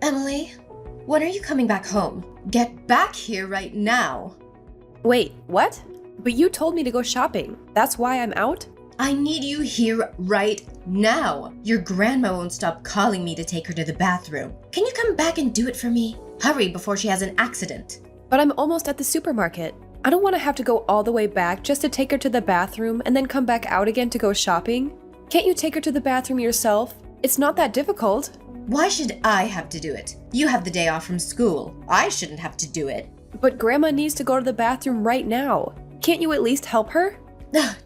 Emily, when are you coming back home? Get back here right now. Wait, what? But you told me to go shopping. That's why I'm out? I need you here right now. Your grandma won't stop calling me to take her to the bathroom. Can you come back and do it for me? Hurry before she has an accident. But I'm almost at the supermarket. I don't want to have to go all the way back just to take her to the bathroom and then come back out again to go shopping. Can't you take her to the bathroom yourself? It's not that difficult. Why should I have to do it? You have the day off from school. I shouldn't have to do it. But Grandma needs to go to the bathroom right now. Can't you at least help her?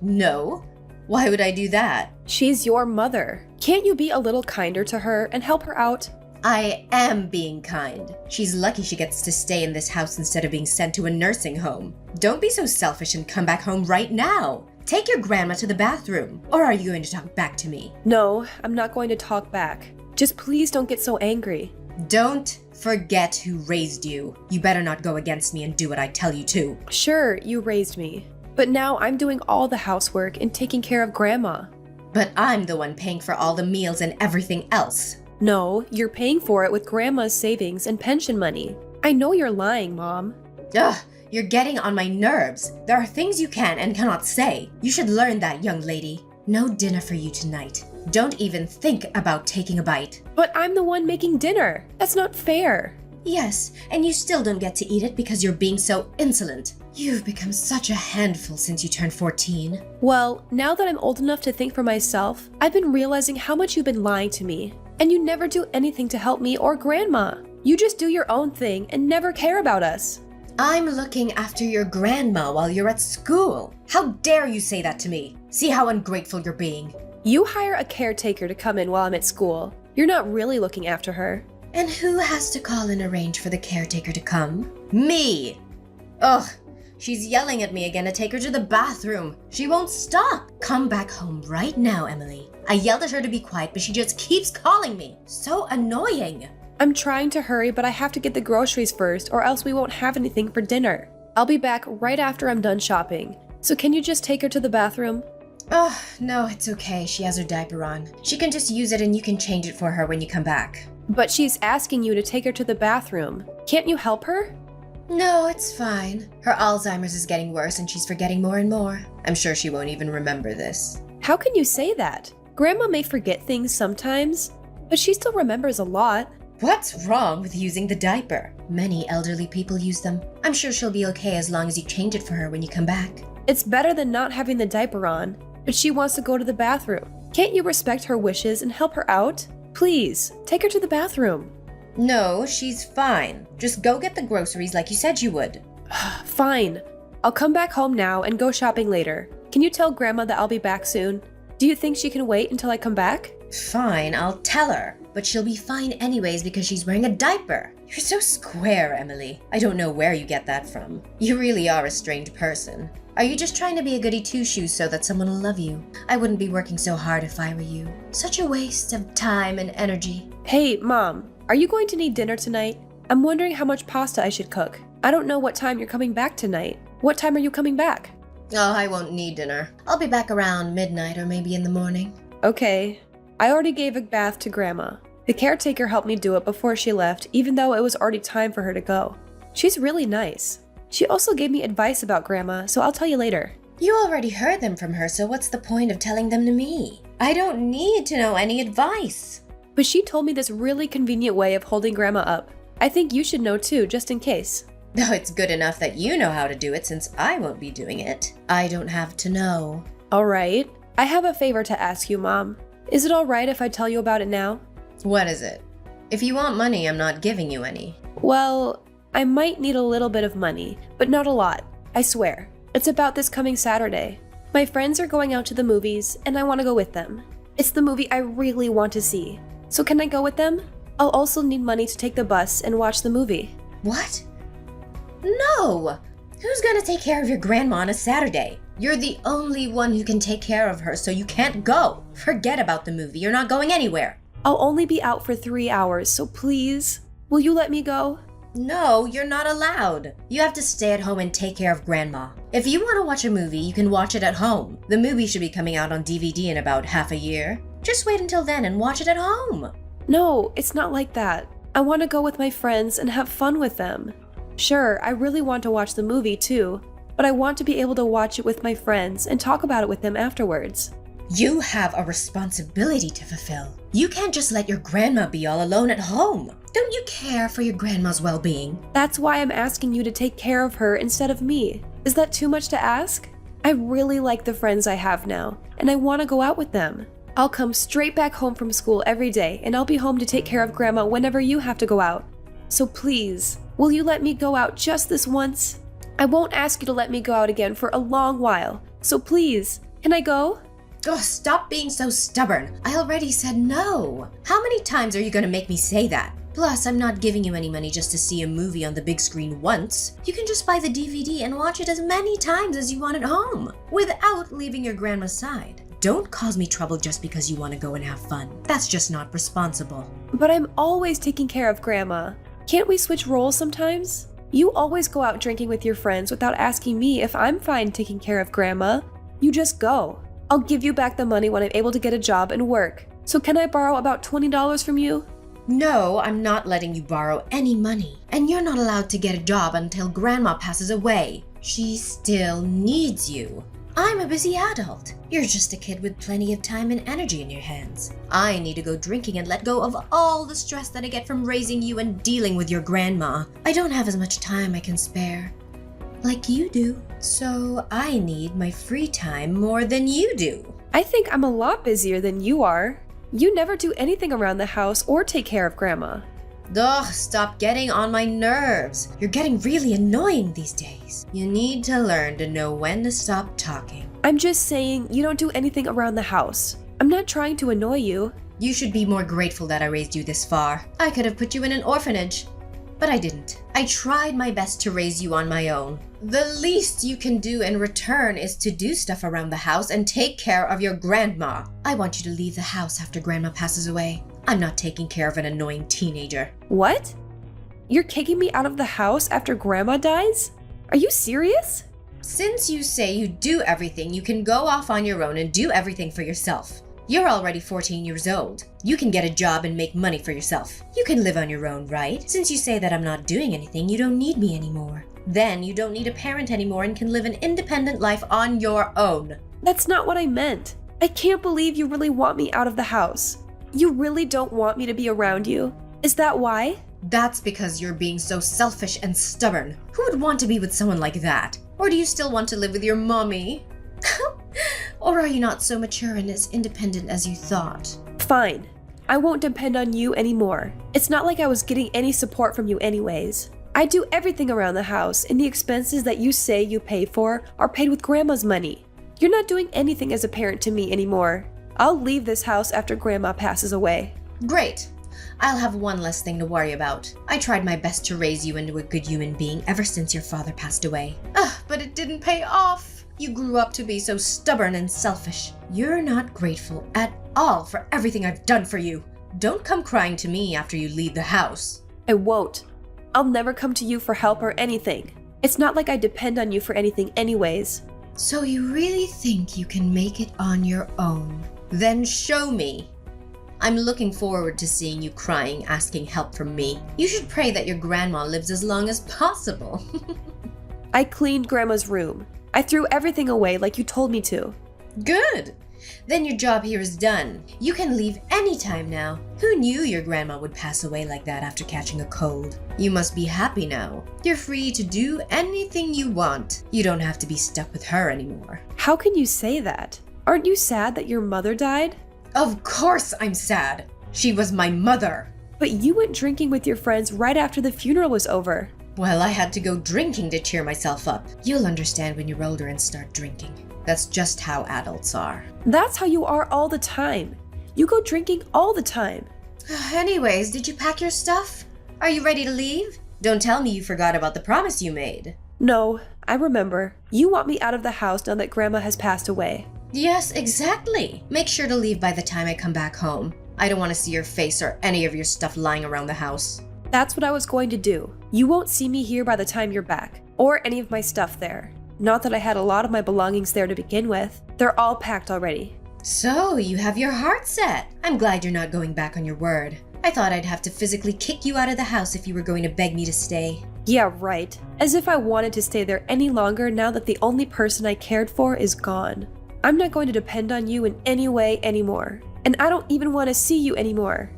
No. Why would I do that? She's your mother. Can't you be a little kinder to her and help her out? I am being kind. She's lucky she gets to stay in this house instead of being sent to a nursing home. Don't be so selfish and come back home right now. Take your grandma to the bathroom. Or are you going to talk back to me? No, I'm not going to talk back. Just please don't get so angry. Don't forget who raised you. You better not go against me and do what I tell you to. Sure, you raised me. But now I'm doing all the housework and taking care of Grandma. But I'm the one paying for all the meals and everything else. No, you're paying for it with Grandma's savings and pension money. I know you're lying, Mom. Ugh, you're getting on my nerves. There are things you can and cannot say. You should learn that, young lady. No dinner for you tonight. Don't even think about taking a bite. But I'm the one making dinner. That's not fair. Yes, and you still don't get to eat it because you're being so insolent. You've become such a handful since you turned 14. Well, now that I'm old enough to think for myself, I've been realizing how much you've been lying to me. And you never do anything to help me or Grandma. You just do your own thing and never care about us. I'm looking after your grandma while you're at school. How dare you say that to me? See how ungrateful you're being. You hire a caretaker to come in while I'm at school. You're not really looking after her. And who has to call and arrange for the caretaker to come? Me! Ugh, she's yelling at me again to take her to the bathroom. She won't stop. Come back home right now, Emily. I yelled at her to be quiet, but she just keeps calling me. So annoying. I'm trying to hurry, but I have to get the groceries first or else we won't have anything for dinner. I'll be back right after I'm done shopping. So can you just take her to the bathroom? Oh, no, it's okay. She has her diaper on. She can just use it and you can change it for her when you come back. But she's asking you to take her to the bathroom. Can't you help her? No, it's fine. Her Alzheimer's is getting worse and she's forgetting more and more. I'm sure she won't even remember this. How can you say that? Grandma may forget things sometimes, but she still remembers a lot. What's wrong with using the diaper? Many elderly people use them. I'm sure she'll be okay as long as you change it for her when you come back. It's better than not having the diaper on, but she wants to go to the bathroom. Can't you respect her wishes and help her out? Please, take her to the bathroom. No, she's fine. Just go get the groceries like you said you would. Fine. I'll come back home now and go shopping later. Can you tell Grandma that I'll be back soon? Do you think she can wait until I come back? Fine, I'll tell her. But she'll be fine anyways because she's wearing a diaper. You're so square, Emily. I don't know where you get that from. You really are a strange person. Are you just trying to be a goody two-shoes so that someone will love you? I wouldn't be working so hard if I were you. Such a waste of time and energy. Hey, Mom, are you going to need dinner tonight? I'm wondering how much pasta I should cook. I don't know what time you're coming back tonight. What time are you coming back? Oh, I won't need dinner. I'll be back around midnight or maybe in the morning. Okay. I already gave a bath to Grandma. The caretaker helped me do it before she left, even though it was already time for her to go. She's really nice. She also gave me advice about Grandma, so I'll tell you later. You already heard them from her, so what's the point of telling them to me? I don't need to know any advice. But she told me this really convenient way of holding Grandma up. I think you should know too, just in case. No, it's good enough that you know how to do it since I won't be doing it. I don't have to know. All right. I have a favor to ask you, Mom. Is it all right if I tell you about it now? What is it? If you want money, I'm not giving you any. Well, I might need a little bit of money, but not a lot. I swear. It's about this coming Saturday. My friends are going out to the movies, and I want to go with them. It's the movie I really want to see. So can I go with them? I'll also need money to take the bus and watch the movie. What? No! Who's gonna take care of your grandma on a Saturday? You're the only one who can take care of her, so you can't go. Forget about the movie. You're not going anywhere. I'll only be out for 3 hours, so please, will you let me go? No, you're not allowed. You have to stay at home and take care of Grandma. If you want to watch a movie, you can watch it at home. The movie should be coming out on DVD in about half a year. Just wait until then and watch it at home. No, it's not like that. I want to go with my friends and have fun with them. Sure, I really want to watch the movie too, but I want to be able to watch it with my friends and talk about it with them afterwards. You have a responsibility to fulfill. You can't just let your grandma be all alone at home. Don't you care for your grandma's well-being? That's why I'm asking you to take care of her instead of me. Is that too much to ask? I really like the friends I have now, and I want to go out with them. I'll come straight back home from school every day, and I'll be home to take care of Grandma whenever you have to go out. So please, will you let me go out just this once? I won't ask you to let me go out again for a long while, so please, can I go? Oh, stop being so stubborn. I already said no. How many times are you gonna make me say that? Plus, I'm not giving you any money just to see a movie on the big screen once. You can just buy the DVD and watch it as many times as you want at home, without leaving your grandma's side. Don't cause me trouble just because you want to go and have fun. That's just not responsible. But I'm always taking care of Grandma. Can't we switch roles sometimes? You always go out drinking with your friends without asking me if I'm fine taking care of Grandma. You just go. I'll give you back the money when I'm able to get a job and work. So can I borrow about $20 from you? No, I'm not letting you borrow any money. And you're not allowed to get a job until Grandma passes away. She still needs you. I'm a busy adult. You're just a kid with plenty of time and energy in your hands. I need to go drinking and let go of all the stress that I get from raising you and dealing with your grandma. I don't have as much time I can spare, like you do. So I need my free time more than you do. I think I'm a lot busier than you are. You never do anything around the house or take care of Grandma. Ugh, stop getting on my nerves. You're getting really annoying these days. You need to learn to know when to stop talking. I'm just saying you don't do anything around the house. I'm not trying to annoy you. You should be more grateful that I raised you this far. I could have put you in an orphanage, but I didn't. I tried my best to raise you on my own. The least you can do in return is to do stuff around the house and take care of your grandma. I want you to leave the house after Grandma passes away. I'm not taking care of an annoying teenager. What? You're kicking me out of the house after Grandma dies? Are you serious? Since you say you do everything, you can go off on your own and do everything for yourself. You're already 14 years old. You can get a job and make money for yourself. You can live on your own, right? Since you say that I'm not doing anything, you don't need me anymore. Then you don't need a parent anymore and can live an independent life on your own. That's not what I meant. I can't believe you really want me out of the house. You really don't want me to be around you. Is that why? That's because you're being so selfish and stubborn. Who would want to be with someone like that? Or do you still want to live with your mommy? Or are you not so mature and as independent as you thought? Fine. I won't depend on you anymore. It's not like I was getting any support from you anyways. I do everything around the house, and the expenses that you say you pay for are paid with Grandma's money. You're not doing anything as a parent to me anymore. I'll leave this house after Grandma passes away. Great. I'll have one less thing to worry about. I tried my best to raise you into a good human being ever since your father passed away. But it didn't pay off. You grew up to be so stubborn and selfish. You're not grateful at all for everything I've done for you. Don't come crying to me after you leave the house. I won't. I'll never come to you for help or anything. It's not like I depend on you for anything anyways. So you really think you can make it on your own? Then show me. I'm looking forward to seeing you crying, asking help from me. You should pray that your grandma lives as long as possible. I cleaned Grandma's room. I threw everything away like you told me to. Good. Then your job here is done. You can leave anytime now. Who knew your grandma would pass away like that after catching a cold? You must be happy now. You're free to do anything you want. You don't have to be stuck with her anymore. How can you say that? Aren't you sad that your mother died? Of course I'm sad. She was my mother. But you went drinking with your friends right after the funeral was over. Well, I had to go drinking to cheer myself up. You'll understand when you're older and start drinking. That's just how adults are. That's how you are all the time. You go drinking all the time. Anyways, did you pack your stuff? Are you ready to leave? Don't tell me you forgot about the promise you made. No, I remember. You want me out of the house now that Grandma has passed away. Yes, exactly. Make sure to leave by the time I come back home. I don't want to see your face or any of your stuff lying around the house. That's what I was going to do. You won't see me here by the time you're back, or any of my stuff there. Not that I had a lot of my belongings there to begin with. They're all packed already. So, you have your heart set. I'm glad you're not going back on your word. I thought I'd have to physically kick you out of the house if you were going to beg me to stay. Yeah, right. As if I wanted to stay there any longer now that the only person I cared for is gone. I'm not going to depend on you in any way anymore. And I don't even want to see you anymore.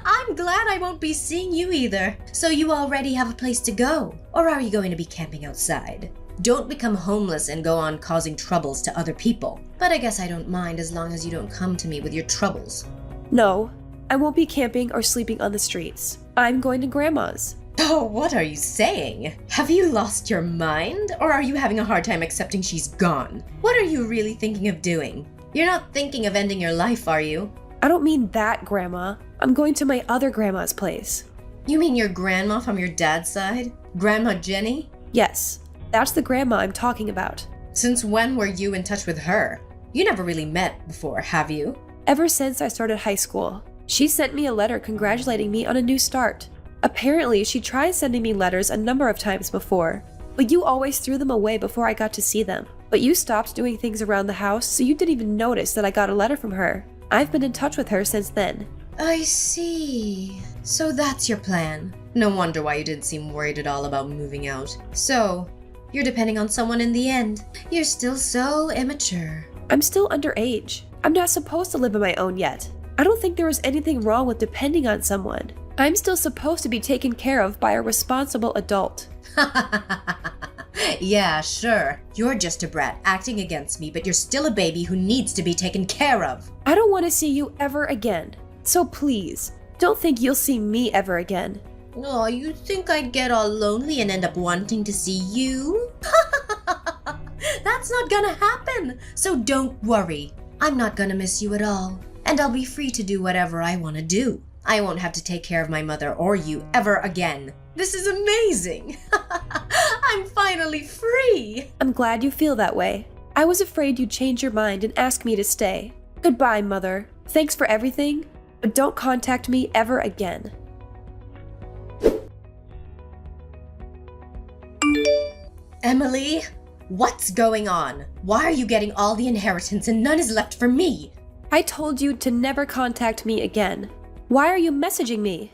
I'm glad I won't be seeing you either. So you already have a place to go? Or are you going to be camping outside? Don't become homeless and go on causing troubles to other people. But I guess I don't mind as long as you don't come to me with your troubles. No, I won't be camping or sleeping on the streets. I'm going to Grandma's. Oh, what are you saying? Have you lost your mind? Or are you having a hard time accepting she's gone? What are you really thinking of doing? You're not thinking of ending your life, are you? I don't mean that grandma. I'm going to my other grandma's place. You mean your grandma from your dad's side? Grandma Jenny? Yes, that's the grandma I'm talking about. Since when were you in touch with her? You never really met before, have you? Ever since I started high school. She sent me a letter congratulating me on a new start. Apparently, she tried sending me letters a number of times before, but you always threw them away before I got to see them. But you stopped doing things around the house, so you didn't even notice that I got a letter from her. I've been in touch with her since then. I see. So that's your plan. No wonder why you didn't seem worried at all about moving out. So, you're depending on someone in the end. You're still so immature. I'm still underage. I'm not supposed to live on my own yet. I don't think there is anything wrong with depending on someone. I'm still supposed to be taken care of by a responsible adult. Yeah, sure. You're just a brat acting against me, but you're still a baby who needs to be taken care of. I don't want to see you ever again. So please, don't think you'll see me ever again. Oh, you think I'd get all lonely and end up wanting to see you? That's not gonna happen. So don't worry. I'm not gonna miss you at all. And I'll be free to do whatever I want to do. I won't have to take care of my mother or you ever again. This is amazing. I'm finally free. I'm glad you feel that way. I was afraid you'd change your mind and ask me to stay. Goodbye, Mother. Thanks for everything, but don't contact me ever again. Emily, what's going on? Why are you getting all the inheritance and none is left for me? I told you to never contact me again. Why are you messaging me?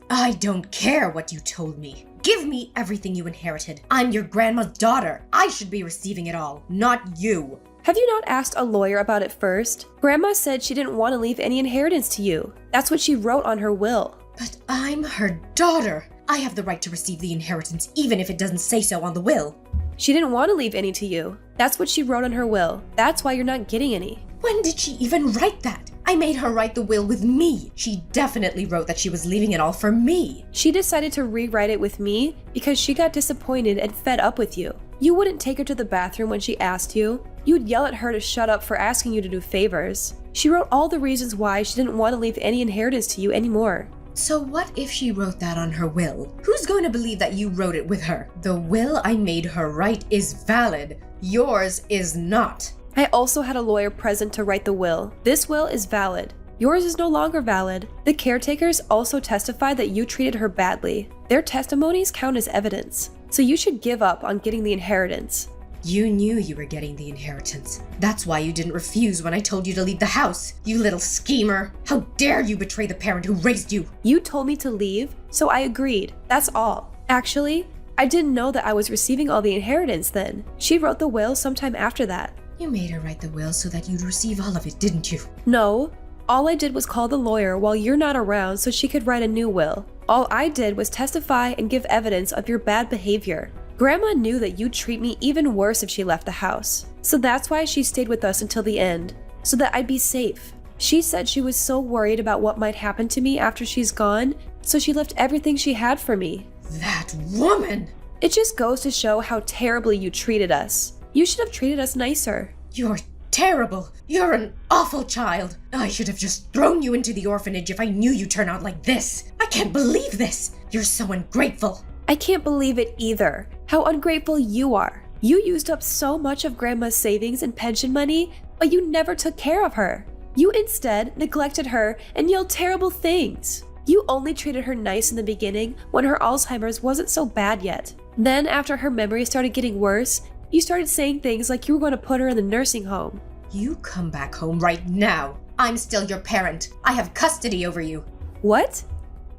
I don't care what you told me. Give me everything you inherited. I'm your grandma's daughter. I should be receiving it all, not you. Have you not asked a lawyer about it first? Grandma said she didn't want to leave any inheritance to you. That's what she wrote on her will. But I'm her daughter. I have the right to receive the inheritance even if it doesn't say so on the will. She didn't want to leave any to you. That's what she wrote on her will. That's why you're not getting any. When did she even write that? I made her write the will with me. She definitely wrote that she was leaving it all for me. She decided to rewrite it with me because she got disappointed and fed up with you. You wouldn't take her to the bathroom when she asked you. You'd yell at her to shut up for asking you to do favors. She wrote all the reasons why she didn't want to leave any inheritance to you anymore. So what if she wrote that on her will? Who's going to believe that you wrote it with her? The will I made her write is valid. Yours is not. I also had a lawyer present to write the will. This will is valid. Yours is no longer valid. The caretakers also testified that you treated her badly. Their testimonies count as evidence. So you should give up on getting the inheritance. You knew you were getting the inheritance. That's why you didn't refuse when I told you to leave the house. You little schemer. How dare you betray the parent who raised you? You told me to leave, so I agreed. That's all. Actually, I didn't know that I was receiving all the inheritance then. She wrote the will sometime after that. You made her write the will so that you'd receive all of it, didn't you? No. All I did was call the lawyer while you're not around so she could write a new will. All I did was testify and give evidence of your bad behavior. Grandma knew that you'd treat me even worse if she left the house. So that's why she stayed with us until the end, so that I'd be safe. She said she was so worried about what might happen to me after she's gone, so she left everything she had for me. That woman! It just goes to show how terribly you treated us. You should have treated us nicer. You're terrible. You're an awful child. I should have just thrown you into the orphanage if I knew you'd turn out like this. I can't believe this. You're so ungrateful. I can't believe it either. How ungrateful you are. You used up so much of Grandma's savings and pension money, but you never took care of her. You instead neglected her and yelled terrible things. You only treated her nice in the beginning when her Alzheimer's wasn't so bad yet. Then after her memory started getting worse, you started saying things like you were going to put her in the nursing home. You come back home right now. I'm still your parent. I have custody over you. What?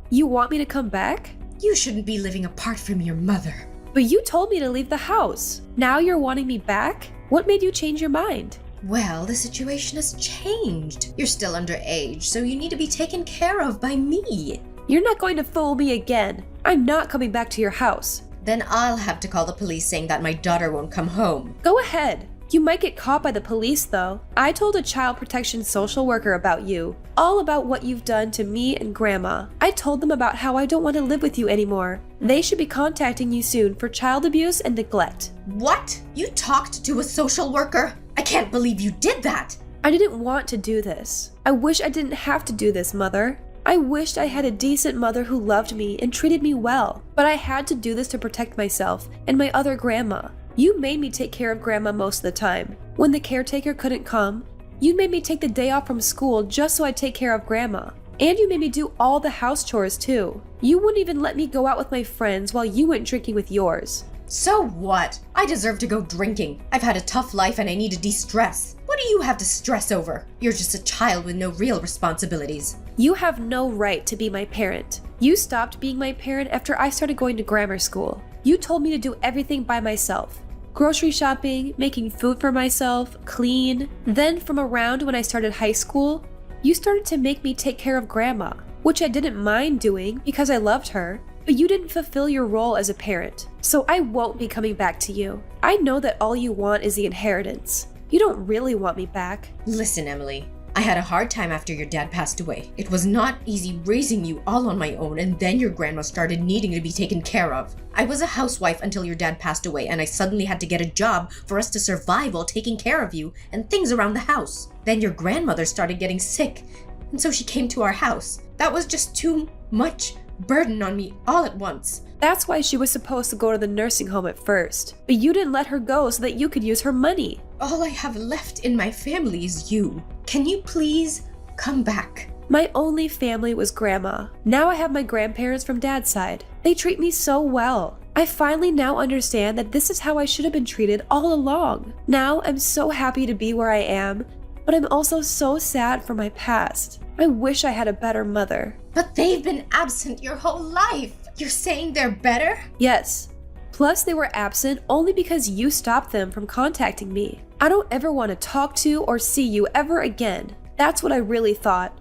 You want me to come back? You shouldn't be living apart from your mother. But you told me to leave the house. Now you're wanting me back? What made you change your mind? Well, the situation has changed. You're still underage, so you need to be taken care of by me. You're not going to fool me again. I'm not coming back to your house. Then I'll have to call the police saying that my daughter won't come home. Go ahead. You might get caught by the police, though. I told a child protection social worker about you, all about what you've done to me and Grandma. I told them about how I don't want to live with you anymore. They should be contacting you soon for child abuse and neglect. What? You talked to a social worker? I can't believe you did that! I didn't want to do this. I wish I didn't have to do this, Mother. I wished I had a decent mother who loved me and treated me well, but I had to do this to protect myself and my other grandma. You made me take care of Grandma most of the time. When the caretaker couldn't come, you made me take the day off from school just so I'd take care of Grandma. And you made me do all the house chores too. You wouldn't even let me go out with my friends while you went drinking with yours. So what? I deserve to go drinking. I've had a tough life and I need to de-stress. What do you have to stress over? You're just a child with no real responsibilities. You have no right to be my parent. You stopped being my parent after I started going to grammar school. You told me to do everything by myself. Grocery shopping, making food for myself, clean. Then from around when I started high school, you started to make me take care of Grandma, which I didn't mind doing because I loved her, but you didn't fulfill your role as a parent. So I won't be coming back to you. I know that all you want is the inheritance. You don't really want me back. Listen, Emily. I had a hard time after your dad passed away. It was not easy raising you all on my own, and then your grandma started needing to be taken care of. I was a housewife until your dad passed away, and I suddenly had to get a job for us to survive while taking care of you and things around the house. Then your grandmother started getting sick, and so she came to our house. That was just too much burden on me all at once. That's why she was supposed to go to the nursing home at first, but you didn't let her go so that you could use her money. All I have left in my family is you. Can you please come back? My only family was Grandma. Now I have my grandparents from Dad's side. They treat me so well. I finally now understand that this is how I should have been treated all along. Now I'm so happy to be where I am, but I'm also so sad for my past. I wish I had a better mother. But they've been absent your whole life. You're saying they're better? Yes. Plus, they were absent only because you stopped them from contacting me. I don't ever want to talk to or see you ever again. That's what I really thought.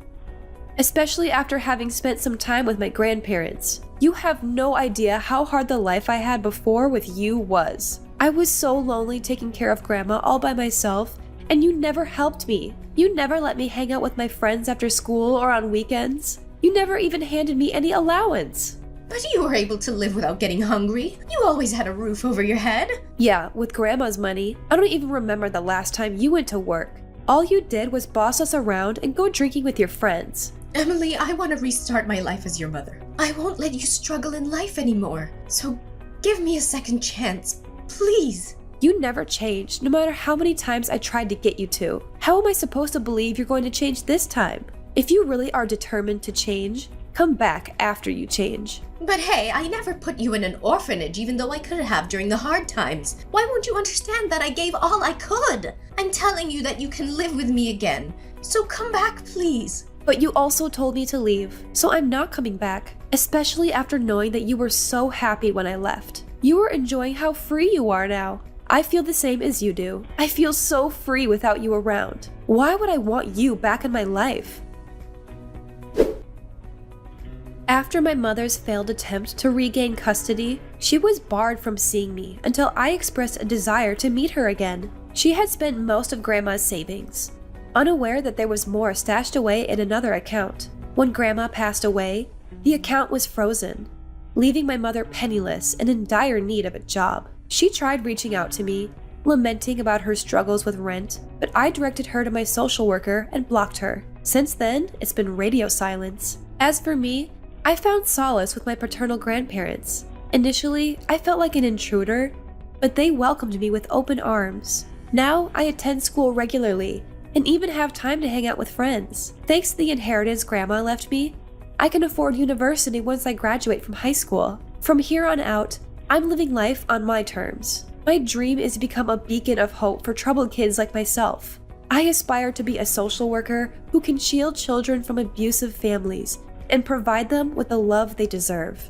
Especially after having spent some time with my grandparents. You have no idea how hard the life I had before with you was. I was so lonely taking care of Grandma all by myself, and you never helped me. You never let me hang out with my friends after school or on weekends. You never even handed me any allowance. But you were able to live without getting hungry. You always had a roof over your head. Yeah, with Grandma's money. I don't even remember the last time you went to work. All you did was boss us around and go drinking with your friends. Emily, I want to restart my life as your mother. I won't let you struggle in life anymore. So give me a second chance, please. You never changed, no matter how many times I tried to get you to. How am I supposed to believe you're going to change this time? If you really are determined to change, come back after you change. But hey, I never put you in an orphanage even though I could have during the hard times. Why won't you understand that I gave all I could? I'm telling you that you can live with me again. So come back, please. But you also told me to leave, so I'm not coming back, especially after knowing that you were so happy when I left. You were enjoying how free you are now. I feel the same as you do. I feel so free without you around. Why would I want you back in my life? After my mother's failed attempt to regain custody, she was barred from seeing me until I expressed a desire to meet her again. She had spent most of Grandma's savings, unaware that there was more stashed away in another account. When Grandma passed away, the account was frozen, leaving my mother penniless and in dire need of a job. She tried reaching out to me, lamenting about her struggles with rent, but I directed her to my social worker and blocked her. Since then, it's been radio silence. As for me, I found solace with my paternal grandparents. Initially, I felt like an intruder, but they welcomed me with open arms. Now, I attend school regularly and even have time to hang out with friends. Thanks to the inheritance Grandma left me, I can afford university once I graduate from high school. From here on out, I'm living life on my terms. My dream is to become a beacon of hope for troubled kids like myself. I aspire to be a social worker who can shield children from abusive families and provide them with the love they deserve.